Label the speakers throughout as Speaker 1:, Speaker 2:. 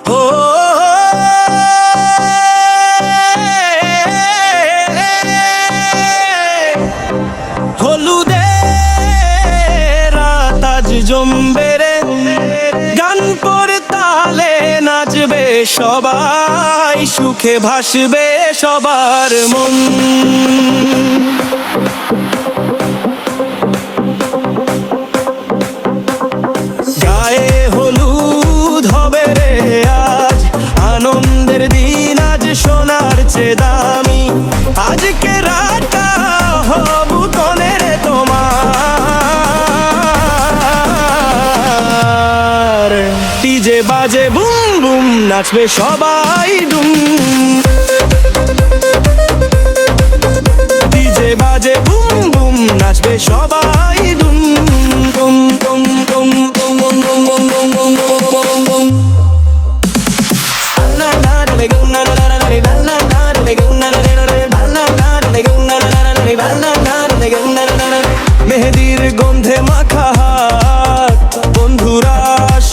Speaker 1: ও হলুদে রাত আজ জমবে রে, গান পরে তালে নাচবে সবাই, সুখে ভাসবে সবার মন। গায়ে হলুদ হবে রে আজ, আনন্দের দিন আজ সোনার চেয়ে দামি, আজকে রাতটা হবু কনে রে তোমার। ডিজে বাজে বুম বুম, নাচবে সবাই ডুম, ডিজে বাজে বুম বুম, নাচবে সবাই ডুম ডুম ডুম ডুম ডুম ডুম ডুম ডুম ডুম ডুম ডুম। মেহেদির গন্ধে মাখা হাত, বন্ধুরা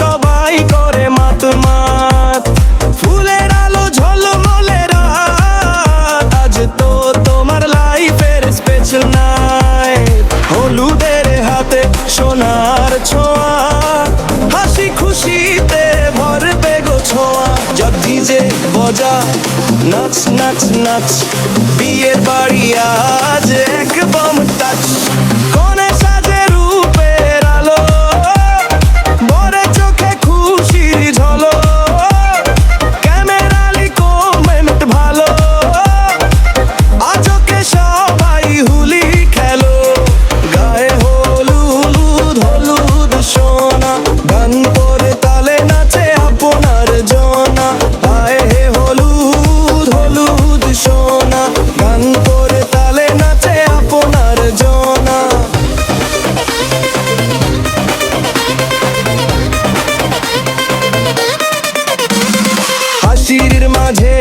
Speaker 1: সবাই করে মাতমাত, ফুলের আলো ঝলমলে রাত, আজ তো তোমার লাইফের স্পেশাল নাইট। হলুদের হাতে সোনার ছোঁয়া, হাসি খুশিতে ভরবে গো ছোঁয়া। জব ডিজে বজা, নাচ নাচ নাচ, বিয়ের বাড়ি আজ এক বম টাচ। কোনে সাজে রূপের আলো, বরে চোখে খুশির ঝলক, ক্যামেরালি কমেন্ট ভালো, আজকে সবাই হুলি খেলো। গায়ে হলুদ হলুদ সোনা, গান পরে তালে নাচে আপনার জনা। গায়ে হলুদ হলুদ সোনা, গান পরে তালে নাচে আপনার জনা। হাসির মাঝে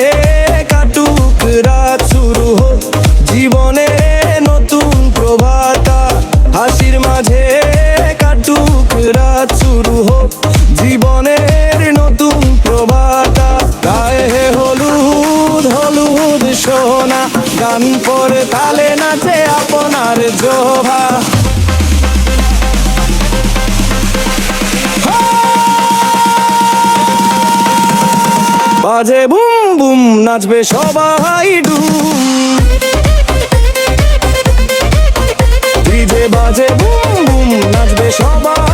Speaker 1: কাটুক রাত, শুরু হোক জীবনে নতুন প্রভাতা। হাসির মাঝে কাটুক রাত, শুরু হোক জীবনের নতুন প্রভাতা। গায়ে হলুদ হলুদ সোনা, গান পরে তালে নাচে আপনার জোভা। বাজে বুম বুম, নাচবে সবাই ডুম, ডিজে বাজে বুম বুম, নাচবে সবাই।